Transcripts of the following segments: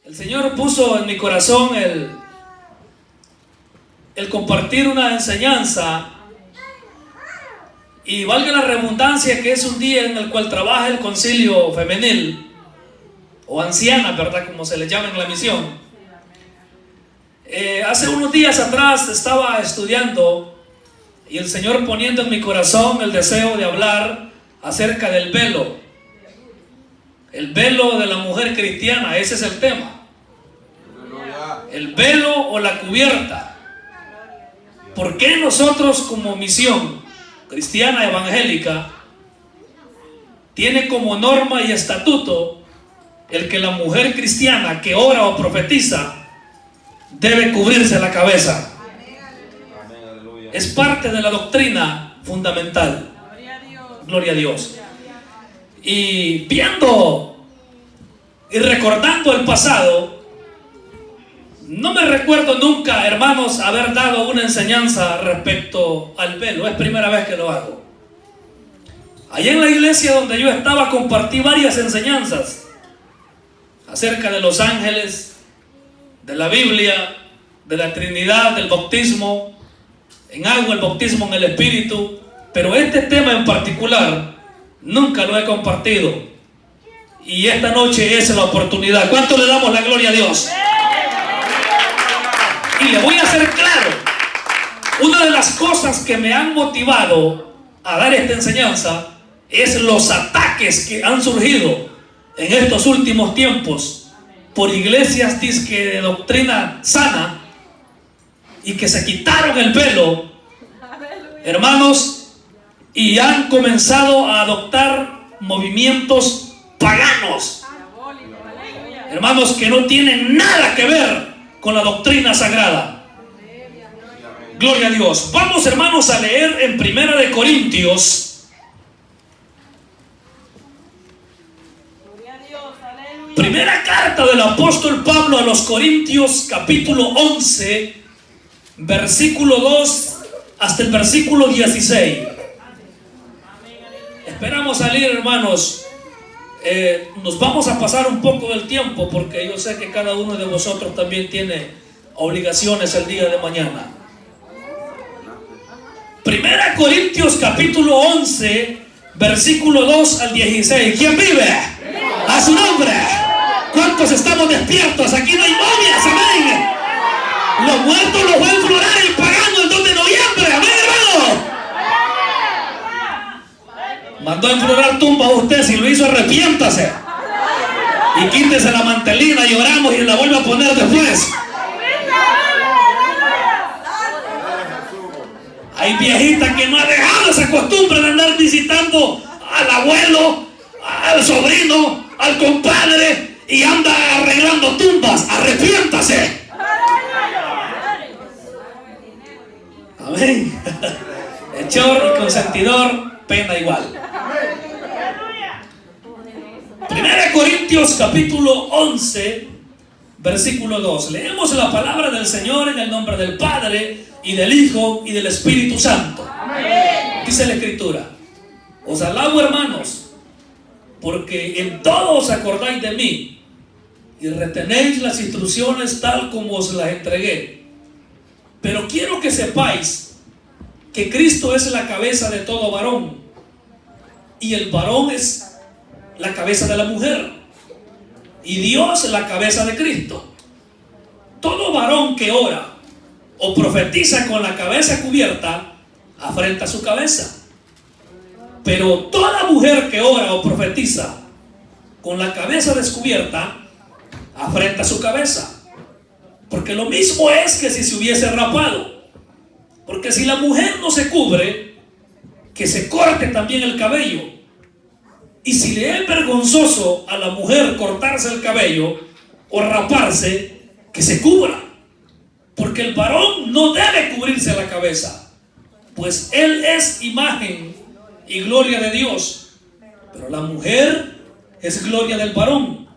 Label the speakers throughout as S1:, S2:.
S1: El Señor puso en mi corazón el compartir una enseñanza, y valga la redundancia que es un día en el cual trabaja el concilio femenil o anciana, ¿verdad? Como se le llama en la misión. Hace unos días atrás estaba estudiando y el Señor poniendo en mi corazón el deseo de hablar acerca del velo. El velo de la mujer cristiana, ese es el tema. El velo o la cubierta. ¿Por qué nosotros como misión cristiana evangélica tiene como norma y estatuto el que la mujer cristiana que ora o profetiza debe cubrirse la cabeza? Es parte de la doctrina fundamental. Gloria a Dios. Y viendo y recordando el pasado, no me recuerdo nunca, hermanos, haber dado una enseñanza respecto al velo. Es primera vez que lo hago. Allá en la iglesia donde yo estaba compartí varias enseñanzas acerca de los ángeles, de la Biblia, de la Trinidad, del bautismo en agua, el bautismo en el Espíritu, pero este tema en particular nunca lo he compartido, y esta noche es la oportunidad. ¿Cuánto le damos la gloria a Dios? Y le voy a hacer claro, una de las cosas que me han motivado a dar esta enseñanza es los ataques que han surgido en estos últimos tiempos por iglesias disque de doctrina sana y que se quitaron el velo, hermanos, y han comenzado a adoptar movimientos paganos, hermanos, que no tienen nada que ver con la doctrina sagrada. Gloria a Dios. Vamos, hermanos, a leer en Primera de Corintios, primera carta del apóstol Pablo a los Corintios, capítulo 11, versículo 2 hasta el versículo 16. Esperamos salir, hermanos. Nos vamos a pasar un poco del tiempo porque yo sé que cada uno de vosotros también tiene obligaciones el día de mañana. Primera Corintios capítulo 11, versículo 2 al 16. ¿Quién vive? A su nombre. ¿Cuántos estamos despiertos? Aquí no hay momias, amén. Los muertos los va a enflorar el pagano el 2 de noviembre, amén, hermano. Mandó a enflorar tumbas a usted, si lo hizo arrepiéntase y quítese la mantelina y oramos y la vuelve a poner después. Hay viejitas que no han dejado esa costumbre de andar visitando al abuelo, al sobrino, al compadre, y anda arreglando tumbas. Arrepiéntase. Amén. Hechor y consentidor, pena igual. Primera Corintios capítulo 11, versículo 2. Leemos la palabra del Señor en el nombre del Padre y del Hijo y del Espíritu Santo. Amén. Dice la Escritura: os alabo, hermanos, porque en todo os acordáis de mí y retenéis las instrucciones tal como os las entregué. Pero quiero que sepáis que Cristo es la cabeza de todo varón, y el varón es la cabeza de la mujer, y Dios es la cabeza de Cristo. Todo varón que ora o profetiza con la cabeza cubierta afrenta su cabeza, pero toda mujer que ora o profetiza con la cabeza descubierta afrenta su cabeza, porque lo mismo es que si se hubiese rapado. Porque si la mujer no se cubre, que se corte también el cabello. Y si le es vergonzoso a la mujer cortarse el cabello o raparse, que se cubra. Porque el varón no debe cubrirse la cabeza, pues él es imagen y gloria de Dios. Pero la mujer es gloria del varón.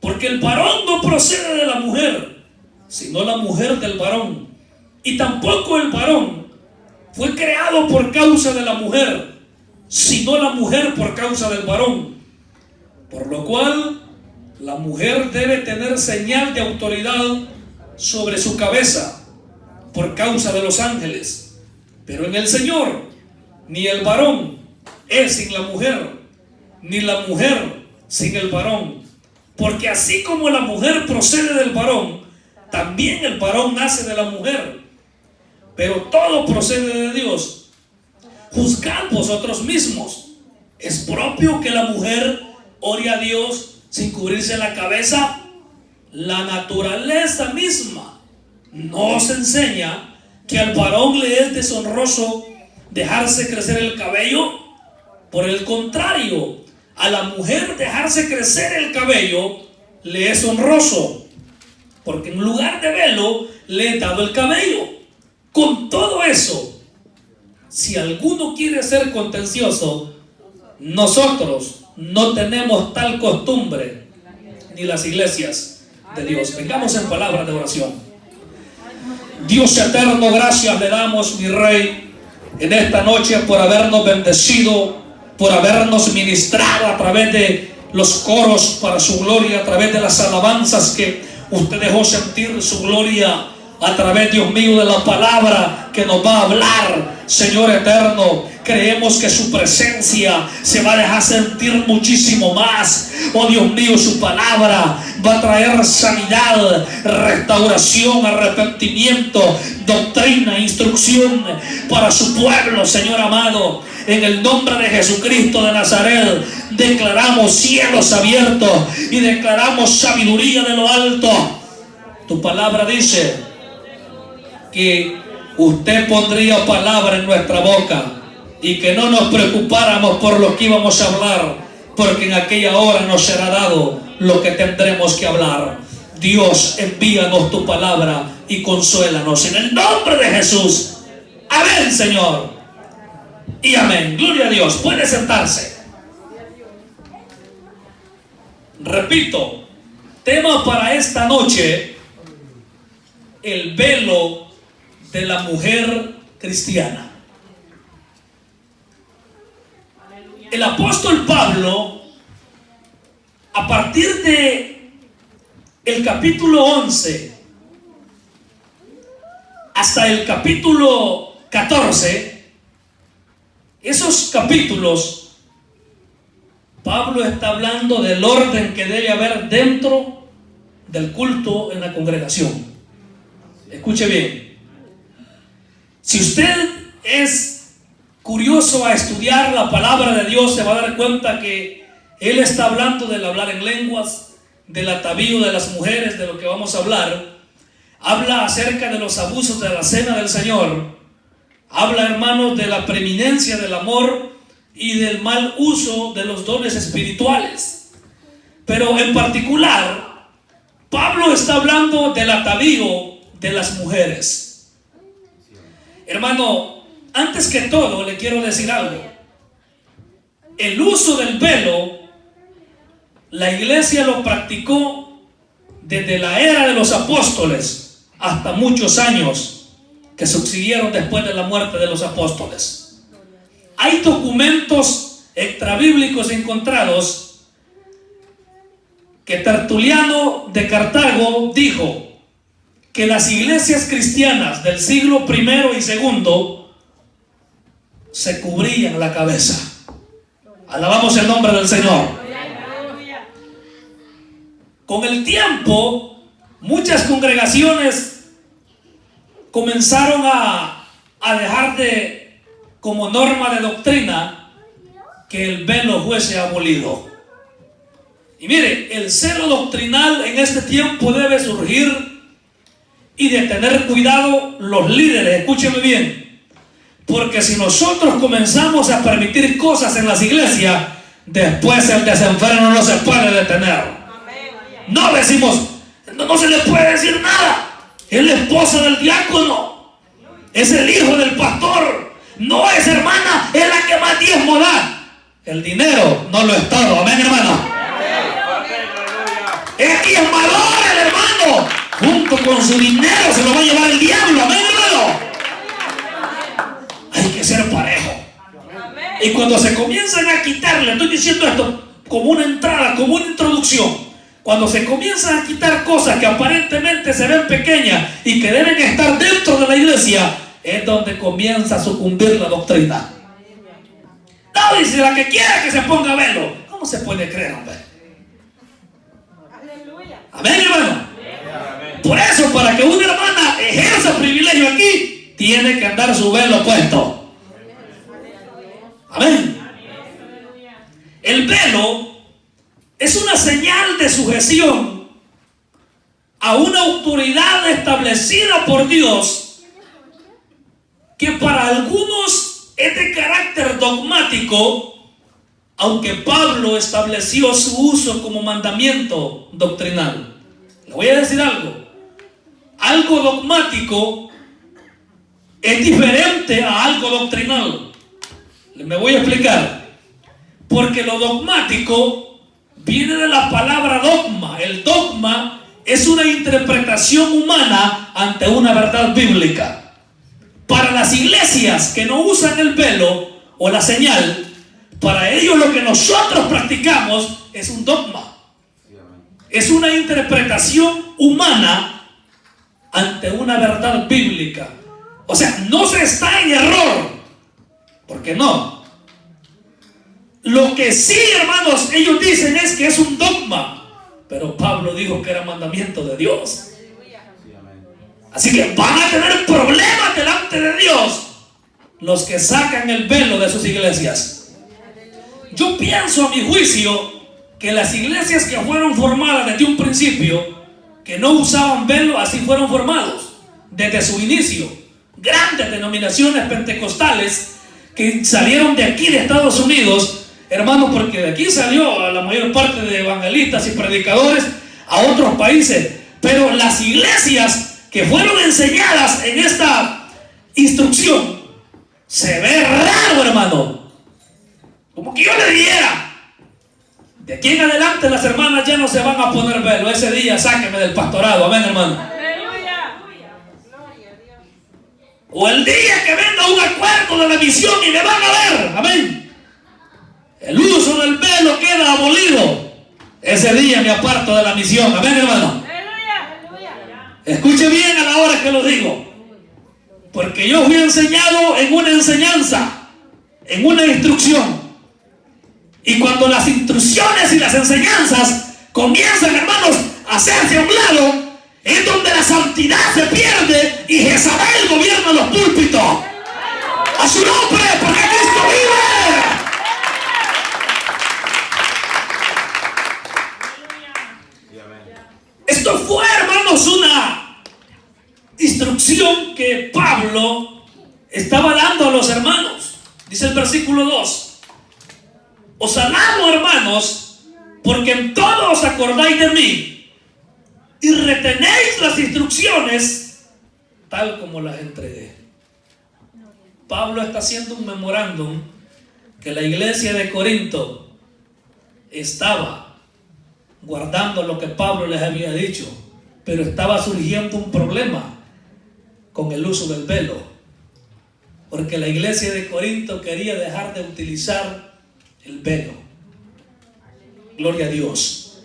S1: Porque el varón no procede de la mujer, sino la mujer del varón. Y tampoco el varón fue creado por causa de la mujer, sino la mujer por causa del varón. Por lo cual La mujer debe tener señal de autoridad sobre su cabeza por causa de los ángeles. Pero en el Señor, ni el varón es sin la mujer, ni la mujer sin el varón. Porque así como la mujer procede del varón, también el varón nace de la mujer. Pero todo procede de Dios. Juzgad vosotros mismos. ¿Es propio que la mujer ore a Dios sin cubrirse la cabeza? La naturaleza misma nos enseña que al varón le es deshonroso dejarse crecer el cabello. Por el contrario, a la mujer dejarse crecer el cabello le es honroso, porque en lugar de velo le he dado el cabello. Con todo eso, si alguno quiere ser contencioso, nosotros no tenemos tal costumbre, ni las iglesias de Dios. Vengamos en palabras de oración. Dios eterno, gracias le damos, mi Rey, en esta noche por habernos bendecido, por habernos ministrado a través de los coros para su gloria, a través de las alabanzas que usted dejó sentir su gloria, a través, Dios mío, de la palabra que nos va a hablar. Señor eterno, creemos que su presencia se va a dejar sentir muchísimo más. Oh Dios mío, su palabra va a traer sanidad, restauración, arrepentimiento, doctrina, instrucción para su pueblo, Señor amado. En el nombre de Jesucristo de Nazaret, declaramos cielos abiertos y declaramos sabiduría de lo alto. Tu palabra dice que usted pondría palabra en nuestra boca y que no nos preocupáramos por lo que íbamos a hablar, porque en aquella hora nos será dado lo que tendremos que hablar. Dios, envíanos tu palabra y consuélanos en el nombre de Jesús. Amén, Señor, y amén. Gloria a Dios. Puede sentarse. Repito, tema para esta noche: el velo de la mujer cristiana. El apóstol Pablo, a partir de el capítulo 11 hasta el capítulo 14, esos capítulos, Pablo está hablando del orden que debe haber dentro del culto en la congregación. Escuche bien. Si usted es curioso a estudiar la palabra de Dios, se va a dar cuenta que él está hablando del hablar en lenguas, del atavío de las mujeres, de lo que vamos a hablar. Habla acerca de los abusos de la cena del Señor. Habla, hermanos, de la preeminencia del amor y del mal uso de los dones espirituales. Pero en particular, Pablo está hablando del atavío de las mujeres. Hermano, antes que todo le quiero decir algo. El uso del velo, la iglesia lo practicó desde la era de los apóstoles hasta muchos años que sucedieron después de la muerte de los apóstoles. Hay documentos extrabíblicos encontrados que Tertuliano de Cartago dijo que las iglesias cristianas del siglo I y II se cubrían la cabeza. Alabamos el nombre del Señor. Con el tiempo, muchas congregaciones comenzaron a dejar como norma de doctrina que el velo fuese abolido. Y mire, el celo doctrinal en este tiempo debe surgir y de tener cuidado los líderes. Escúcheme bien, porque si nosotros comenzamos a permitir cosas en las iglesias, después el desenfreno no se puede detener. No decimos, no se le puede decir nada. Es la esposa del diácono, es el hijo del pastor, no es hermana, es la que más diezmo da. El dinero no lo es todo. Amén, hermano. Es diezmador el hermano. Junto con su dinero se lo va a llevar el diablo. Amén, hermano. Hay que ser parejo. Y cuando se comienzan a quitarle, estoy diciendo esto como una entrada, como una introducción, Cuando se comienzan a quitar cosas que aparentemente se ven pequeñas y que deben estar dentro de la iglesia, es donde comienza a sucumbir la doctrina. No, dice, la que quiera que se ponga velo. ¿Cómo se puede creer, hombre? Amén, hermano. Por eso, para que una hermana ejerza privilegio aquí, tiene que andar su velo puesto. Amén. El velo es una señal de sujeción a una autoridad establecida por Dios, que para algunos es de carácter dogmático, aunque Pablo estableció su uso como mandamiento doctrinal. Le voy a decir algo. Algo dogmático es diferente a algo doctrinal. Me voy a explicar. Porque lo dogmático viene de la palabra dogma. El dogma es una interpretación humana ante una verdad bíblica. Para las iglesias que no usan el velo o la señal, para ellos lo que nosotros practicamos es un dogma. Es una interpretación humana ante una verdad bíblica. O sea, no se está en error. ¿Por qué no? Lo que sí, hermanos, ellos dicen es que es un dogma. Pero Pablo dijo que era mandamiento de Dios. Así que van a tener problemas delante de Dios los que sacan el velo de sus iglesias. Yo pienso, a mi juicio, que las iglesias que fueron formadas desde un principio, que no usaban velo, así fueron formados desde su inicio. Grandes denominaciones pentecostales que salieron de aquí, de Estados Unidos, hermanos, porque de aquí salió a la mayor parte de evangelistas y predicadores a otros países. Pero las iglesias que fueron enseñadas en esta instrucción, se ve raro, hermano. Como que yo le dijera, de aquí en adelante las hermanas ya no se van a poner velo. Ese día sáqueme del pastorado. Amén, hermano. O el día que venga un acuerdo de la misión y me van a ver. Amén. El uso del velo queda abolido. Ese día me aparto de la misión. Amén, hermano. Escuche bien a la hora que lo digo. Porque yo fui enseñado en una enseñanza, en una instrucción. Y cuando las instrucciones y las enseñanzas comienzan, hermanos, a hacerse a un lado, es donde la santidad se pierde y Jezabel gobierna los púlpitos. A su nombre, porque Cristo vive. Esto fue, hermanos, una instrucción que Pablo estaba dando a los hermanos. Dice el versículo 2. Os alabo, hermanos, porque en todo os acordáis de mí y retenéis las instrucciones tal como las entregué. Pablo está haciendo un memorándum que la iglesia de Corinto estaba guardando lo que Pablo les había dicho, pero estaba surgiendo un problema con el uso del velo, porque la iglesia de Corinto quería dejar de utilizar el velo. Gloria a Dios.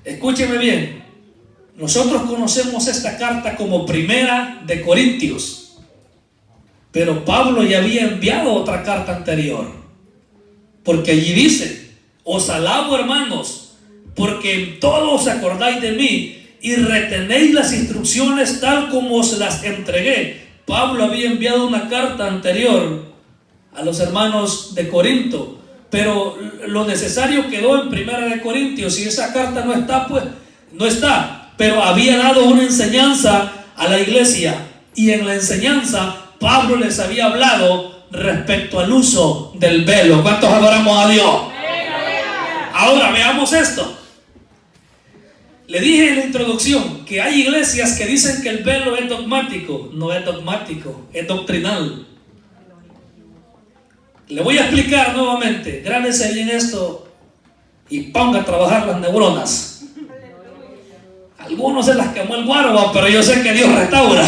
S1: Escúcheme bien. Nosotros conocemos esta carta como Primera de Corintios, pero Pablo ya había enviado otra carta anterior, porque allí dice: os alabo, hermanos, porque en todo os acordáis de mí y retenéis las instrucciones tal como os las entregué. Pablo había enviado una carta anterior a los hermanos de Corinto, pero lo necesario quedó en Primera de Corintios. Si esa carta no está, pues no está, pero había dado una enseñanza a la iglesia, y en la enseñanza Pablo les había hablado respecto al uso del velo. ¿Cuántos adoramos a Dios? Ahora veamos esto. Le dije en la introducción que hay iglesias que dicen que el velo es dogmático. No es dogmático, es doctrinal. Le voy a explicar nuevamente. Grábese bien esto y ponga a trabajar las neuronas. Algunos se las quemó el guarba, pero yo sé que Dios restaura.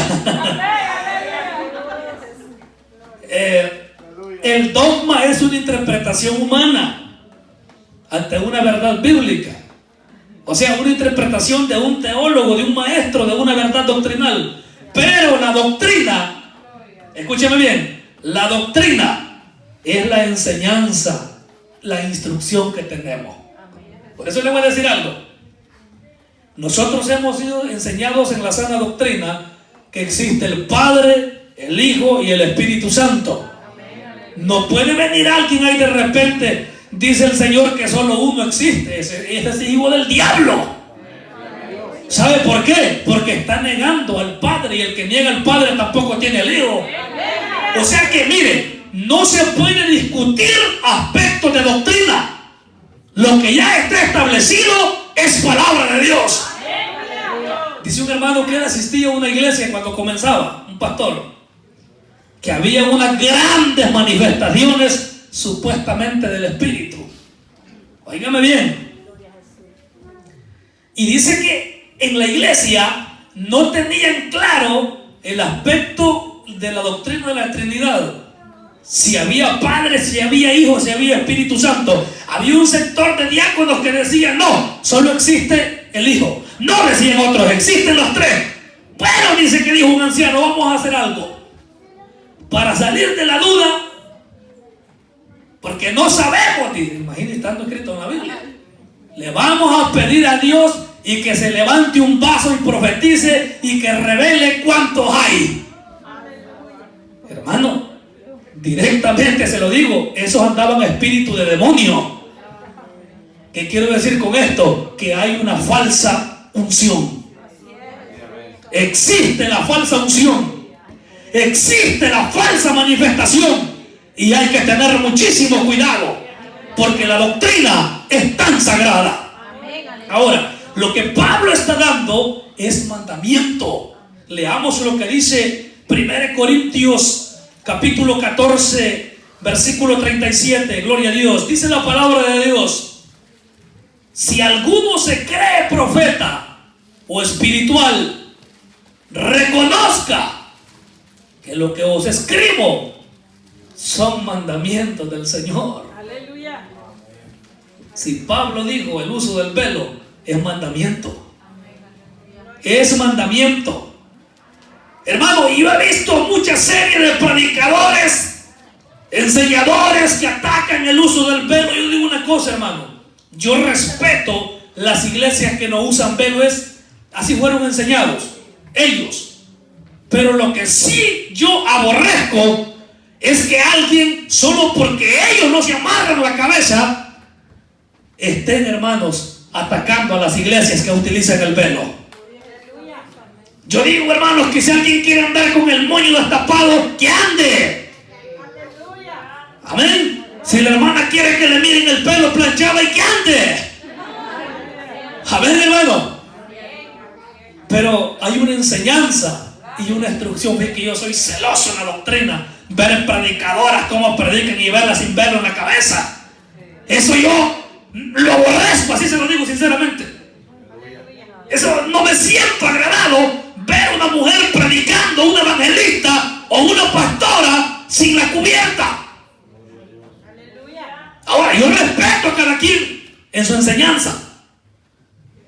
S1: El dogma es una interpretación humana ante una verdad bíblica. O sea, una interpretación de un teólogo, de un maestro, de una verdad doctrinal. Pero la doctrina, escúcheme bien, la doctrina es la enseñanza, la instrucción que tenemos. Por eso le voy a decir algo. Nosotros hemos sido enseñados en la sana doctrina que existe el Padre, el Hijo y el Espíritu Santo. No puede venir alguien ahí de repente, dice el Señor, que solo uno existe. Este es hijo del diablo. ¿Sabe por qué? Porque está negando al Padre, y el que niega al Padre tampoco tiene al Hijo. O sea que mire, no se puede discutir aspectos de doctrina. Lo que ya está establecido es palabra de Dios. Dice un hermano que él asistía a una iglesia cuando comenzaba, un pastor, que había unas grandes manifestaciones supuestamente del Espíritu. Óigame bien. Y dice que en la iglesia no tenían claro el aspecto de la doctrina de la Trinidad. Si había Padre, si había Hijo, si había Espíritu Santo. Había un sector de diáconos que decían: no, solo existe el Hijo. No, decían otros, existen los tres. Pero dice que dijo un anciano: vamos a hacer algo para salir de la duda, porque no sabemos. Imagínense, estando escrito en la Biblia, le vamos a pedir a Dios y que se levante un vaso y profetice y que revele cuántos hay. Hermano, directamente se lo digo, esos andaban espíritu de demonio. ¿Qué quiero decir con esto? Que hay una falsa unción. Existe la falsa unción, existe la falsa manifestación, y hay que tener muchísimo cuidado, porque la doctrina es tan sagrada. Ahora, lo que Pablo está dando es mandamiento. Leamos lo que dice 1 Corintios capítulo 14, versículo 37. Gloria a Dios. Dice la palabra de Dios: si alguno se cree profeta o espiritual, reconozca que lo que os escribo son mandamientos del Señor. Aleluya. Si Pablo dijo el uso del velo, es mandamiento. Es mandamiento. Hermano, yo he visto muchas series de predicadores, enseñadores que atacan el uso del velo. Yo digo una cosa, hermano, yo respeto las iglesias que no usan velo, así fueron enseñados ellos. Pero lo que sí yo aborrezco es que alguien, solo porque ellos no se amarran la cabeza, estén, hermanos, atacando a las iglesias que utilizan el velo. Yo digo, hermanos, que si alguien quiere andar con el moño destapado, que ande. Amén. Si la hermana quiere que le miren el pelo planchado, y que ande. Amén, hermano. Pero hay una enseñanza y una instrucción. Ve que yo soy celoso en la doctrina. Ver predicadoras cómo predican y verlas sin velo en la cabeza. Eso yo lo aborrezco, así se lo digo sinceramente. Eso no me siento agradado, ver una mujer predicando, una evangelista o una pastora sin la cubierta. Ahora, yo respeto a cada quien en su enseñanza,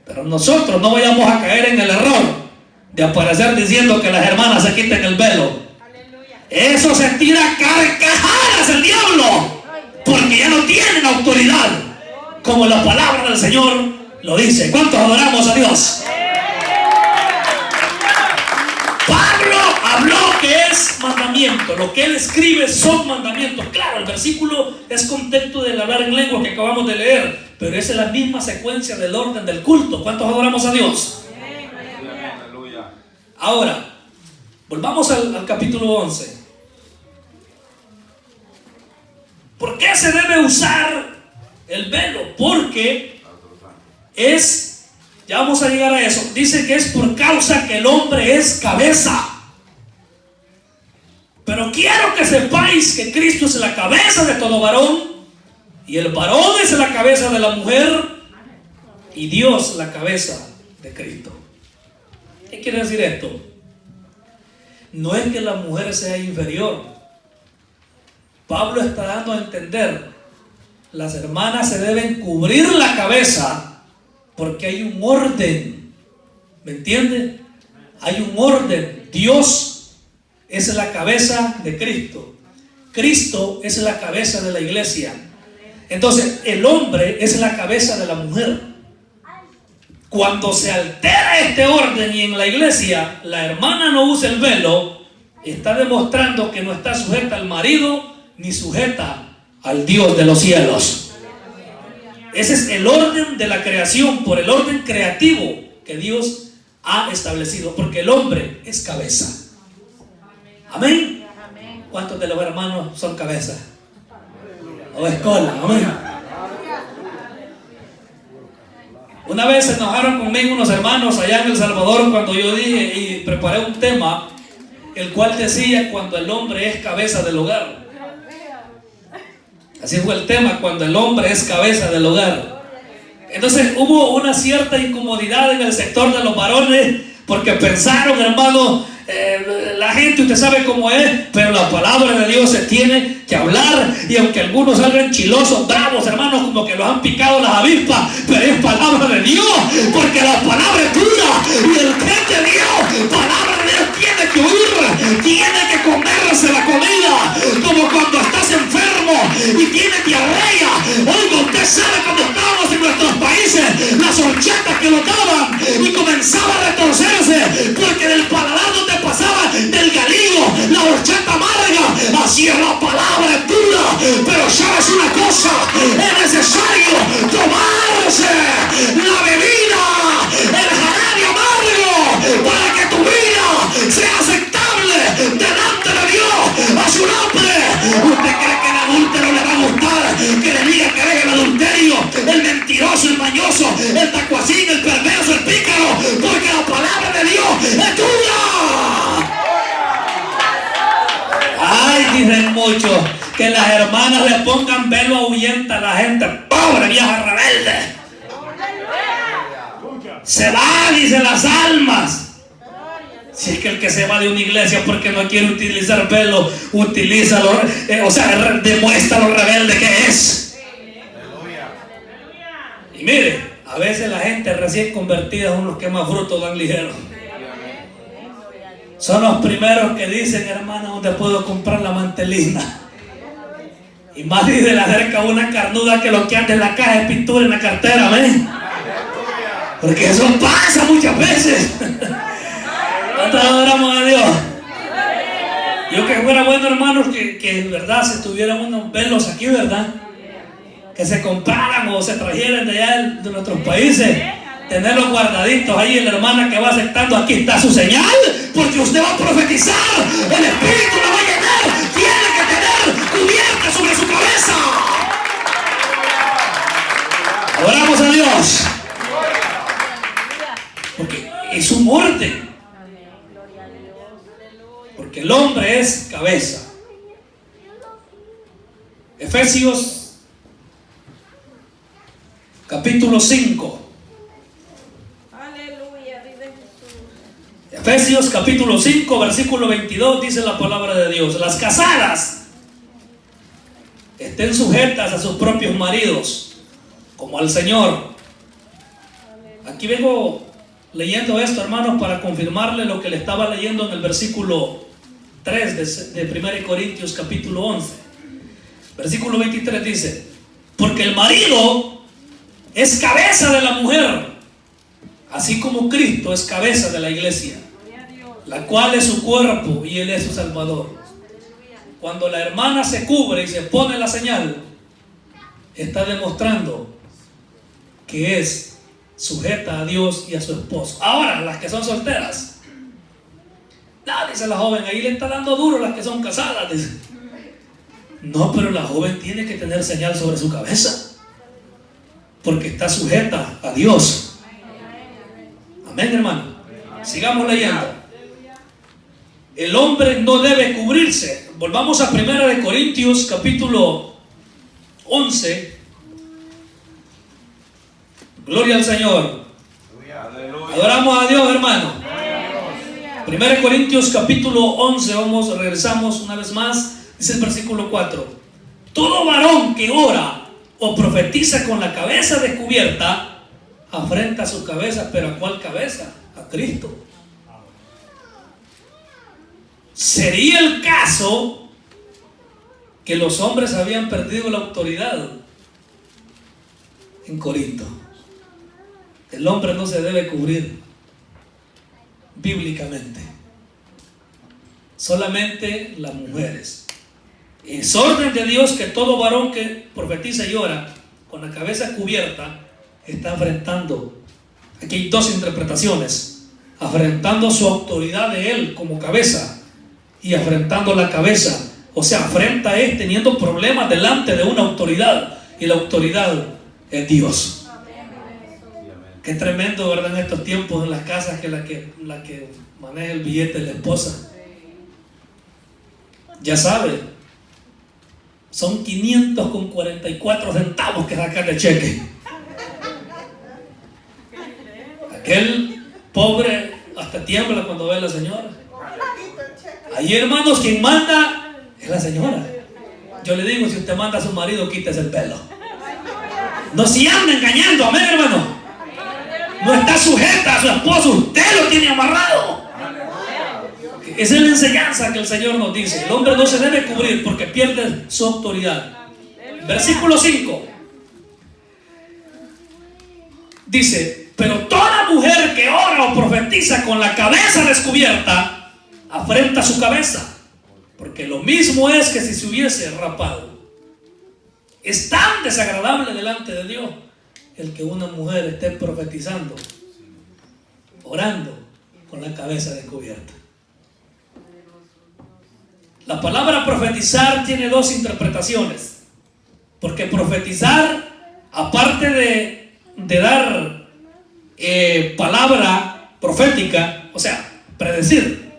S1: pero nosotros no vayamos a caer en el error de aparecer diciendo que las hermanas se quiten el velo. Eso se tira carcajadas el diablo, porque ya no tienen autoridad, como la palabra del Señor lo dice. ¿Cuántos adoramos a Dios? Pablo habló que es mandamiento. Lo que él escribe son mandamientos. Claro, el versículo es contexto del hablar en lengua que acabamos de leer, pero esa es la misma secuencia del orden del culto. ¿Cuántos adoramos a Dios? Ahora, volvamos al capítulo 11. ¿Por qué se debe usar el velo? Porque ya vamos a llegar a eso. Dice que es por causa que el hombre es cabeza. Pero quiero que sepáis que Cristo es la cabeza de todo varón, y el varón es la cabeza de la mujer, y Dios la cabeza de Cristo. ¿Qué quiere decir esto? No es que la mujer sea inferior. Pablo está dando a entender: las hermanas se deben cubrir la cabeza Porque hay un orden. ¿Me entiende? Hay un orden. Dios es la cabeza de Cristo. Cristo es la cabeza de la iglesia. Entonces el hombre es la cabeza de la mujer. Cuando se altera este orden y en la iglesia la hermana no usa el velo, está demostrando que no está sujeta al marido ni sujeta al Dios de los cielos. Ese es el orden de la creación, por el orden creativo que Dios ha establecido, porque el hombre es cabeza. Amén. ¿Cuántos de los hermanos son cabeza? O es cola. Amén. Una vez se enojaron conmigo unos hermanos allá en El Salvador cuando yo dije y preparé un tema, el cual decía cuando el hombre es cabeza del hogar. Así fue el tema, cuando el hombre es cabeza del hogar. Entonces hubo una cierta incomodidad en el sector de los varones, porque pensaron, hermano, la gente, usted sabe cómo es, pero la palabra de Dios se tiene que hablar. Y aunque algunos salgan chilosos, bravos, hermanos, como que los han picado las avispas, pero es palabra de Dios, porque la palabra es dura. Y el que te dio palabra de Dios tiene que oír, tiene que comerse la comida, como cuando estás enfermo y tienes diarrea. Oiga, usted sabe cómo estábamos en nuestros países, las horchatas que lo daban y comenzaba a retorcerse, porque del paladar no te pasaba del galillo, la horchata amarga. Así es la palabra, es dura, pero sabes una cosa, es necesario tomarse la bebida, el jarabe amargo, para que tu vida sea aceptable delante de Dios, a su nombre. ¿Usted cree que el adúltero le va a gustar que le diga que deje el adulterio, el mentiroso, el mañoso, el tacuacín, el perverso, el pícaro? Porque la palabra de Dios es dura. Ay, dicen muchos que las hermanas le pongan velo, ahuyenta a la gente. Pobre vieja rebelde. Se va, dicen las almas. Si es que el que se va de una iglesia porque no quiere utilizar velo, utilízalo, demuestra lo rebelde que es. Y mire, a veces la gente recién convertida son los que más frutos dan ligero. Son los primeros que dicen, hermana, ¿dónde puedo comprar la mantelina? Y más dice la cerca una carnuda que lo que anda en la caja de pintura en la cartera, amén. Porque eso pasa muchas veces. ¿Cuántos adoramos a Dios? Yo que fuera bueno, hermanos, que en verdad se tuvieran unos velos aquí, ¿verdad? Que se compraran o se trajeran de allá de nuestros países. Tenerlos guardaditos ahí, la hermana que va aceptando, aquí está su señal, porque usted va a profetizar, el Espíritu la va a llenar, tiene que tener cubierta sobre su cabeza. Adoramos a Dios, porque es un orden, porque el hombre es cabeza. Efesios capítulo 5. Efesios capítulo 5 versículo 22 dice la palabra de Dios: las casadas estén sujetas a sus propios maridos como al Señor. Aquí vengo leyendo esto, hermanos, para confirmarle lo que le estaba leyendo en el versículo 3 de 1 Corintios capítulo 11. Versículo 23 dice: porque el marido es cabeza de la mujer, así como Cristo es cabeza de la iglesia, la cual es su cuerpo y Él es su Salvador. Cuando la hermana se cubre y se pone la señal, está demostrando que es sujeta a Dios y a su esposo. Ahora, las que son solteras, dice la joven, ahí le está dando duro las que son casadas, dice. No, pero la joven tiene que tener señal sobre su cabeza, porque está sujeta a Dios. Amén, hermano. Sigamos leyendo. El hombre no debe cubrirse. Volvamos a 1 Corintios capítulo 11. Gloria al Señor. Adoramos a Dios, hermano. 1 Corintios capítulo 11. Regresamos una vez más. Dice el versículo 4: todo varón que ora o profetiza con la cabeza descubierta, afrenta su cabeza, pero ¿a cuál cabeza? A Cristo. Sería el caso que los hombres habían perdido la autoridad en Corinto. El hombre no se debe cubrir bíblicamente, solamente las mujeres. Es orden de Dios que todo varón que profetiza y ora con la cabeza cubierta está afrentando. Aquí hay dos interpretaciones: afrentando su autoridad de él como cabeza y afrentando la cabeza. O sea, afrenta es teniendo problemas delante de una autoridad, y la autoridad es Dios. Qué tremendo, ¿verdad? En estos tiempos en las casas, que la que maneja el billete es la esposa. Ya sabe, son 500,44 centavos que sacar de cheque. Aquel pobre hasta tiembla cuando ve a la señora. Ahí, hermanos, quien manda es la señora. Yo le digo, si usted manda a su marido, quítese el pelo. No se anda engañando, amén, hermano. No está sujeta a su esposo, usted lo tiene amarrado. Esa es la enseñanza que el Señor nos dice. El hombre no se debe cubrir porque pierde su autoridad. Versículo 5 dice: pero toda mujer que ora o profetiza con la cabeza descubierta afrenta su cabeza, porque lo mismo es que si se hubiese rapado. Es tan desagradable delante de Dios el que una mujer esté profetizando, orando con la cabeza descubierta. La palabra profetizar tiene dos interpretaciones, porque profetizar, aparte de dar palabra profética, o sea, predecir,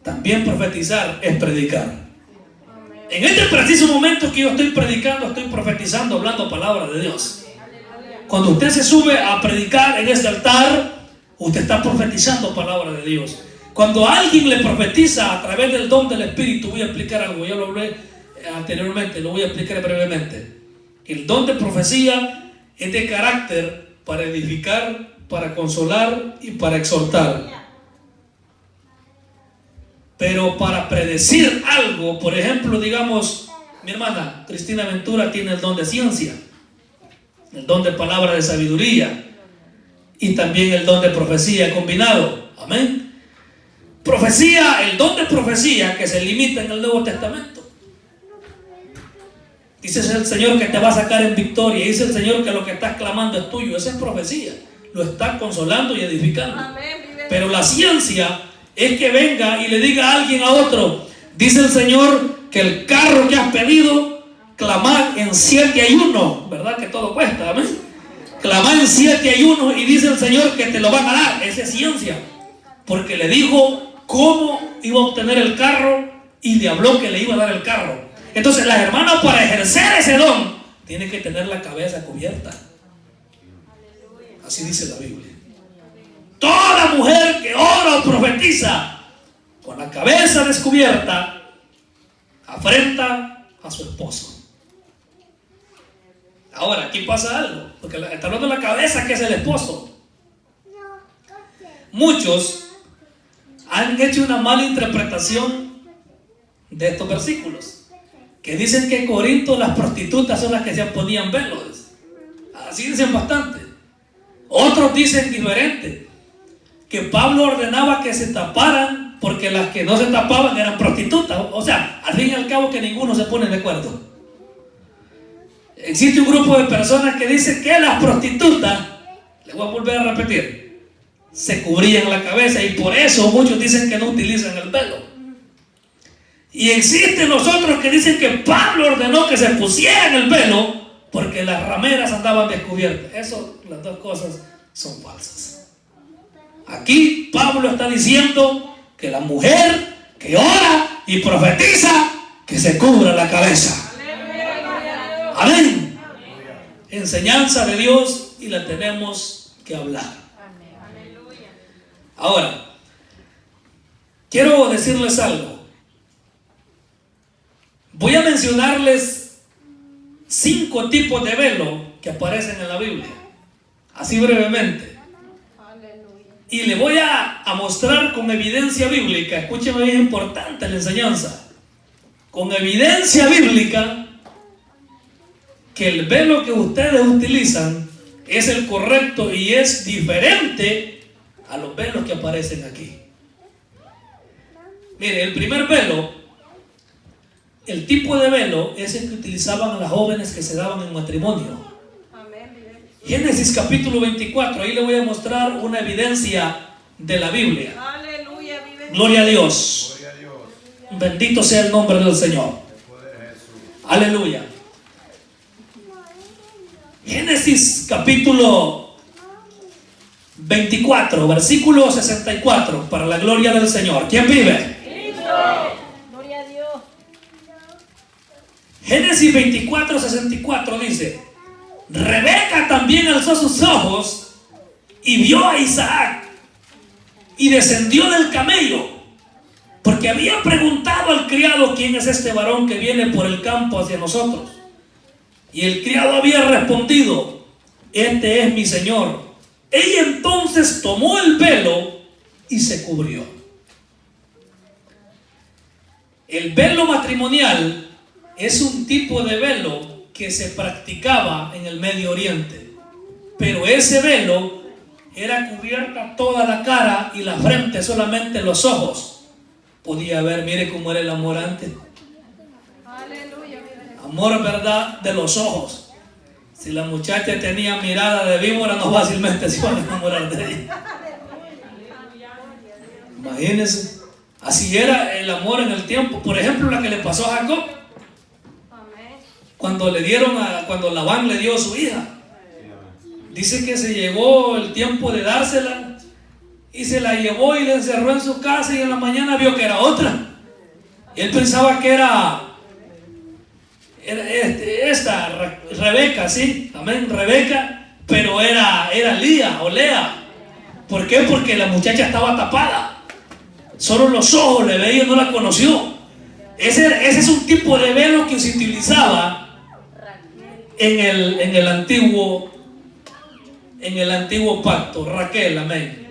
S1: también profetizar es predicar. En este preciso momento que yo estoy predicando, estoy profetizando, hablando palabra de Dios. Cuando usted se sube a predicar en este altar, usted está profetizando palabra de Dios. Cuando alguien le profetiza a través del don del Espíritu, voy a explicar algo, ya lo hablé anteriormente, lo voy a explicar brevemente. El don de profecía es de carácter para edificar, para consolar y para exhortar. Pero para predecir algo, por ejemplo, digamos, mi hermana Cristina Ventura tiene el don de ciencia, el don de palabra de sabiduría y también el don de profecía combinado. Amén. Profecía, el don de profecía que se limita en el Nuevo Testamento. Dice el Señor que te va a sacar en victoria. Dice el Señor que lo que estás clamando es tuyo. Esa es profecía. Lo está consolando y edificando. Pero la ciencia es que venga y le diga a alguien a otro: dice el Señor que el carro que has pedido, clamar en 7 ayunos, ¿verdad? Que todo cuesta, amén. Clamar en 7 ayunos y dice el Señor que te lo van a dar. Esa es ciencia, porque le dijo cómo iba a obtener el carro y le habló que le iba a dar el carro. Entonces, las hermanas, para ejercer ese don, tienen que tener la cabeza cubierta. Así dice la Biblia. Toda mujer que ora o profetiza con la cabeza descubierta afrenta a su esposo. Ahora, aquí pasa algo, porque está hablando de la cabeza, que es el esposo. Muchos han hecho una mala interpretación de estos versículos, que dicen que en Corinto las prostitutas son las que se ponían velos. Así dicen bastante. Otros dicen diferente, que Pablo ordenaba que se taparan porque las que no se tapaban eran prostitutas. O sea, al fin y al cabo que ninguno se pone de acuerdo. Existe un grupo de personas que dicen que las prostitutas, les voy a volver a repetir, se cubrían la cabeza, y por eso muchos dicen que no utilizan el velo. Y existen los otros que dicen que Pablo ordenó que se pusieran el velo porque las rameras andaban descubiertas. Eso, las dos cosas son falsas. Aquí Pablo está diciendo que la mujer que ora y profetiza, que se cubra la cabeza. Amén. Enseñanza de Dios, y la tenemos que hablar. Ahora, quiero decirles algo. Voy a mencionarles 5 tipos de velo que aparecen en la Biblia. Así brevemente. Y le voy a mostrar con evidencia bíblica. Escúcheme bien, importante la enseñanza. Con evidencia bíblica que el velo que ustedes utilizan es el correcto y es diferente a los velos que aparecen aquí. Mire, el primer velo, el tipo de velo es el que utilizaban las jóvenes que se daban en matrimonio. Génesis capítulo 24, ahí le voy a mostrar una evidencia de la Biblia.
S2: Aleluya,
S1: Gloria a Dios. Bendito sea el nombre del Señor. Aleluya. Génesis capítulo 24, versículo 64, para la gloria del Señor. ¿Quién vive?
S2: gloria a Dios.
S1: Génesis 24, 64 dice: Rebeca también alzó sus ojos y vio a Isaac y descendió del camello, porque había preguntado al criado: ¿quién es este varón que viene por el campo hacia nosotros? Y el criado había respondido: este es mi señor. Ella entonces tomó el velo y se cubrió. El velo matrimonial es un tipo de velo que se practicaba en el Medio Oriente, pero ese velo era cubierta toda la cara y la frente, solamente los ojos podía ver. Mire cómo era el amor antes.
S2: Aleluya.
S1: Amor, verdad, de los ojos. Si la muchacha tenía mirada de víbora, no fácilmente se iban a enamorar de ella. Imagínense, así era el amor en el tiempo. Por ejemplo, la que le pasó a Jacob cuando Labán le dio a su hija. Dice que se llegó el tiempo de dársela y se la llevó y la encerró en su casa, y en la mañana vio que era otra. Y él pensaba que era esta Rebeca, sí, amén, Rebeca, pero era Lía o Lea. ¿Por qué? Porque la muchacha estaba tapada, solo los ojos le veía y no la conoció. Ese es un tipo de velo que se utilizaba en el antiguo pacto. Raquel, amén.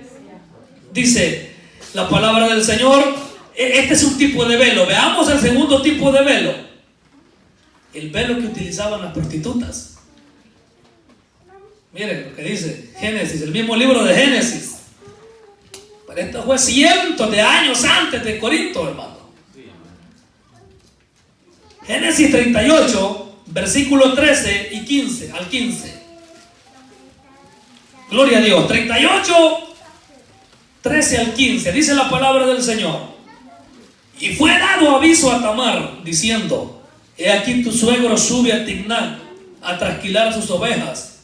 S1: Dice la palabra del Señor, este es un tipo de velo. Veamos el segundo tipo de velo, el velo que utilizaban las prostitutas. Miren lo que dice Génesis, el mismo libro de Génesis. Pero esto fue cientos de años antes de Corinto, hermano. Génesis 38, versículos 13 y 15 al 15. Gloria a Dios. 38, 13 al 15. Dice la palabra del Señor: y fue dado aviso a Tamar, diciendo: he aquí tu suegro sube a Timnat a trasquilar sus ovejas.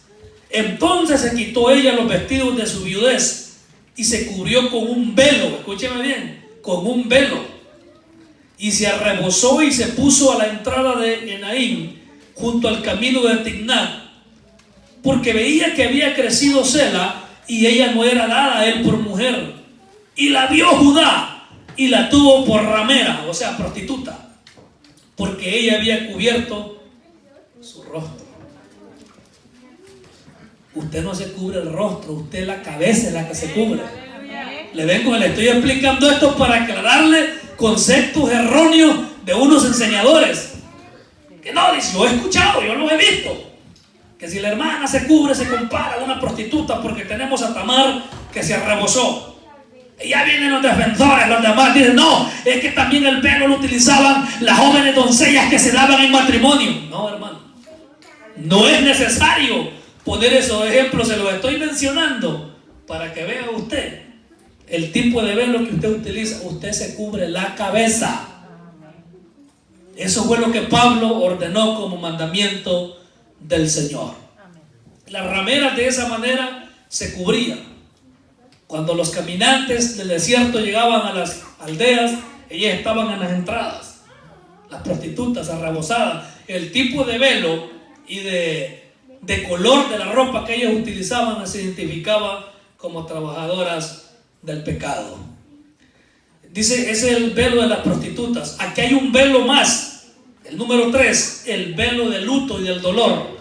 S1: Entonces se quitó ella los vestidos de su viudez y se cubrió con un velo. Escúcheme bien, con un velo. Y se arrebozó y se puso a la entrada de Enaim, junto al camino de Timnat, porque veía que había crecido Sela y ella no era dada a él por mujer. Y la vio Judá y la tuvo por ramera, o sea, prostituta, porque ella había cubierto su rostro. Usted no se cubre el rostro, usted la cabeza es la que se cubre. Le estoy explicando esto para aclararle conceptos erróneos de unos enseñadores. Que no, dice, yo he escuchado, yo lo he visto, que si la hermana se cubre, se compara a una prostituta, porque tenemos a Tamar que se arrebozó. Y ya vienen los defensores, los demás dicen: no, es que también el velo lo utilizaban las jóvenes doncellas que se daban en matrimonio. No, hermano, no es necesario poner esos ejemplos, se los estoy mencionando para que vea usted el tipo de velo que usted utiliza. Usted se cubre la cabeza. Eso fue lo que Pablo ordenó como mandamiento del Señor. Las rameras de esa manera se cubrían. Cuando los caminantes del desierto llegaban a las aldeas, ellas estaban en las entradas, las prostitutas arrebozadas. El tipo de velo y de color de la ropa que ellas utilizaban se identificaba como trabajadoras del pecado. Dice, ese es el velo de las prostitutas. Aquí hay un velo más, el número 3, el velo del luto y del dolor.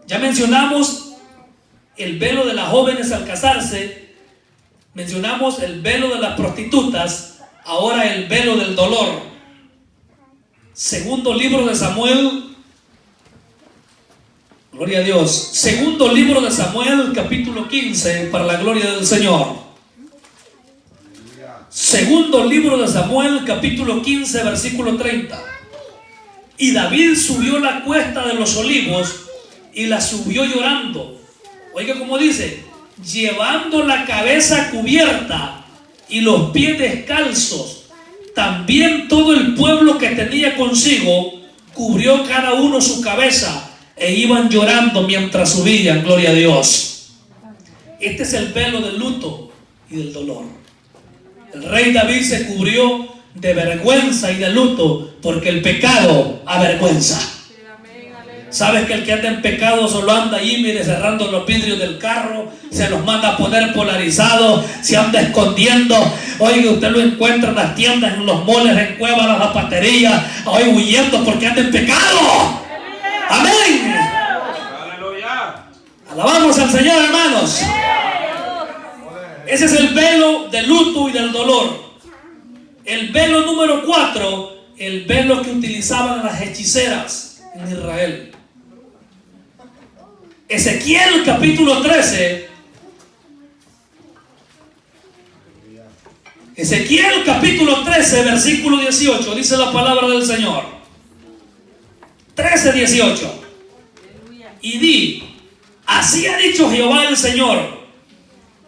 S1: Ya mencionamos el velo de las jóvenes al casarse, mencionamos el velo de las prostitutas, ahora el velo del dolor. Segundo libro de Samuel, gloria a Dios. Segundo libro de Samuel, capítulo 15, para la gloria del Señor. Segundo libro de Samuel, capítulo 15, versículo 30. Y David subió la cuesta de los olivos y la subió llorando. Oiga cómo dice, llevando la cabeza cubierta y los pies descalzos. También todo el pueblo que tenía consigo cubrió cada uno su cabeza e iban llorando mientras subían, gloria a Dios. Este es el velo del luto y del dolor. El rey David se cubrió de vergüenza y de luto porque el pecado avergüenza. Sabes que el que anda en pecado solo anda ahí, mire, cerrando los vidrios del carro, se los manda a poner polarizados, se anda escondiendo. Oiga, usted lo encuentra en las tiendas, en los moles, en cuevas, en las zapaterías, hoy huyendo porque anda en pecado. Amén. Alabamos al Señor, hermanos. Ese es el velo del luto y del dolor. El velo número 4, el velo que utilizaban las hechiceras en Israel. Ezequiel capítulo 13. Ezequiel capítulo 13, versículo 18, dice la palabra del Señor. 13, 18. Y di, así ha dicho Jehová el Señor,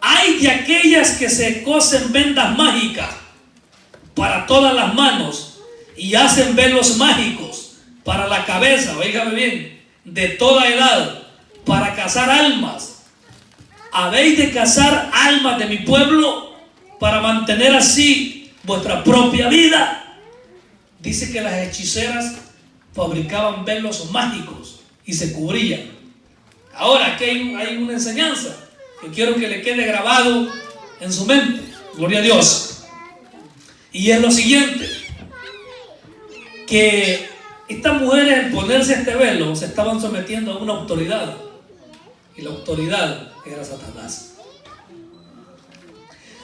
S1: hay de aquellas que se cosen vendas mágicas para todas las manos y hacen velos mágicos para la cabeza, oígame bien, de toda edad, para cazar almas. Habéis de cazar almas de mi pueblo para mantener así vuestra propia vida. Dice que las hechiceras fabricaban velos mágicos y se cubrían. Ahora aquí hay una enseñanza que quiero que le quede grabado en su mente, gloria a Dios, y es lo siguiente, que estas mujeres al ponerse este velo se estaban sometiendo a una autoridad, y la autoridad era Satanás.